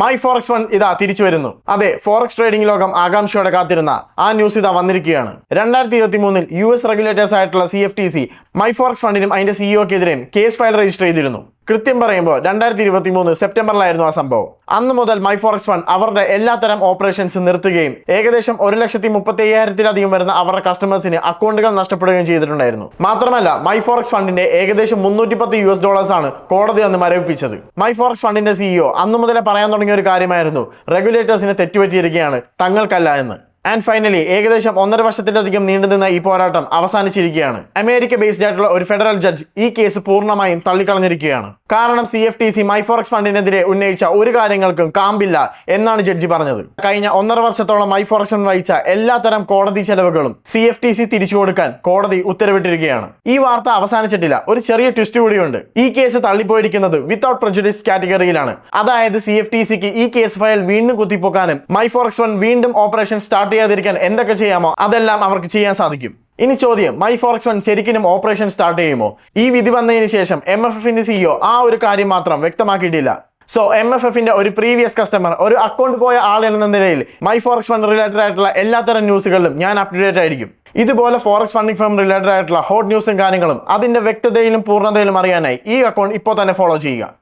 My forex fund ഇതാ തിരിച്ചു വരുന്നു. അതെ, ഫോറക്സ് ട്രേഡിംഗ് ലോകം ആകാംക്ഷയോടെ കാത്തിരുന്ന ആ ന്യൂസ് ഇതാ വന്നിരിക്കുകയാണ്. 2023 US റെഗുലേറ്റേഴ്സ് ആയിട്ടുള്ള CFTC മൈ ഫോറക്സ് ഫണ്ടിനും അതിന്റെ സിഇഒക്കെതിരെയും കേസ് ഫയൽ രജിസ്റ്റർ ചെയ്തിരുന്നു. കൃത്യം പറയുമ്പോൾ 2023 സെപ്റ്റംബറിലായിരുന്നു ആ സംഭവം. അന്ന് മുതൽ മൈ ഫോറക്സ് ഫണ്ട് അവരുടെ എല്ലാത്തരം ഓപ്പറേഷൻസ് നിർത്തുകയും ഏകദേശം 1,35,000-ലധികം വരുന്ന അവരുടെ കസ്റ്റമേഴ്സിന് അക്കൗണ്ടുകൾ നഷ്ടപ്പെടുകയും ചെയ്തിട്ടുണ്ടായിരുന്നു. മാത്രമല്ല, മൈ ഫോറക്സ് ഫണ്ടിന്റെ ഏകദേശം $310 ആണ് കോടതി അന്ന് മരവിപ്പിച്ചത്. മൈ ഫോറക്സ് ഫണ്ടിന്റെ സിഇഒ അന്നു മുതലേ പറയാൻ തുടങ്ങിയ ഒരു കാര്യമായിരുന്നു, റെഗുലേറ്റേഴ്സിന് തെറ്റുപറ്റിയിരിക്കുകയാണ്, തങ്ങൾക്കല്ല എന്ന്. ആൻഡ് ഫൈനലി ഏകദേശം 1.5 വർഷത്തിലധികം നീണ്ടുനിന്ന ഈ പോരാട്ടം അവസാനിച്ചിരിക്കുകയാണ്. അമേരിക്ക ബേസ്ഡ് ആയിട്ടുള്ള ഒരു ഫെഡറൽ ജഡ്ജ് ഈ കേസ് പൂർണ്ണമായും തള്ളിക്കളഞ്ഞിരിക്കുകയാണ്. കാരണം CFTC മൈ ഫോറക്സ് ഫണ്ടിനെതിരെ ഉന്നയിച്ച ഒരു കാര്യങ്ങൾക്കും കാമ്പില്ല എന്നാണ് ജഡ്ജി പറഞ്ഞത്. കഴിഞ്ഞ 1.5 വർഷത്തോളം മൈ ഫോറക്സ് ഫണ്ട് വഹിച്ച എല്ലാത്തരം കോടതി ചെലവുകളും CFTC തിരിച്ചു കൊടുക്കാൻ കോടതി ഉത്തരവിട്ടിരിക്കുകയാണ്. ഈ വാർത്ത അവസാനിച്ചിട്ടില്ല, ഒരു ചെറിയ ട്വിസ്റ്റ് കൂടിയുണ്ട്. ഈ കേസ് തള്ളിപ്പോയിരിക്കുന്നത് വിത്തൗട്ട് പ്രജുഡിസ് കാറ്റഗറിയിലാണ്. അതായത് CFTCക്ക് ഈ കേസ് ഫയൽ വീണ്ടും കുത്തിപ്പോക്കാനും മൈ ഫോറക്സ് ഫണ്ട് വീണ്ടും ഓപ്പറേഷൻ സ്റ്റാർട്ട് ചെയ്യാതിരിക്കാൻ എന്തൊക്കെ ചെയ്യാമോ അതെല്ലാം അവർക്ക് ചെയ്യാൻ സാധിക്കും. ഇനി ചോദ്യം, മൈ ഫോറക്സ് ഫണ്ട് ശരിക്കും ഓപ്പറേഷൻ സ്റ്റാർട്ട് ചെയ്യുമോ? ഈ വിധി വന്നതിന് ശേഷം MFFന്റെ സിഇഒ ആ ഒരു കാര്യം മാത്രം വ്യക്തമാക്കിയിട്ടില്ല. സോ MFFന്റെ ഒരു പ്രീവിയസ് കസ്റ്റമർ, ഒരു അക്കൗണ്ട് പോയ ആൾ എന്ന നിലയിൽ മൈ ഫോറക്സ് ഫണ്ട് റിലേറ്റഡ് ആയിട്ടുള്ള എല്ലാത്തരം ന്യൂസുകളിലും ഞാൻ അപ്ഡേറ്റ് ആയിരിക്കും. ഇതുപോലെ ഫോറക്സ് ഫണ്ടിംഗ് ഫേം റിലേറ്റഡ് ആയിട്ടുള്ള ഹോട്ട് ന്യൂസും കാര്യങ്ങളും അതിന്റെ വ്യക്തതയിലും പൂർണ്ണതയിലും അറിയാനായി ഈ അക്കൗണ്ട് ഇപ്പോൾ തന്നെ ഫോളോ ചെയ്യുക.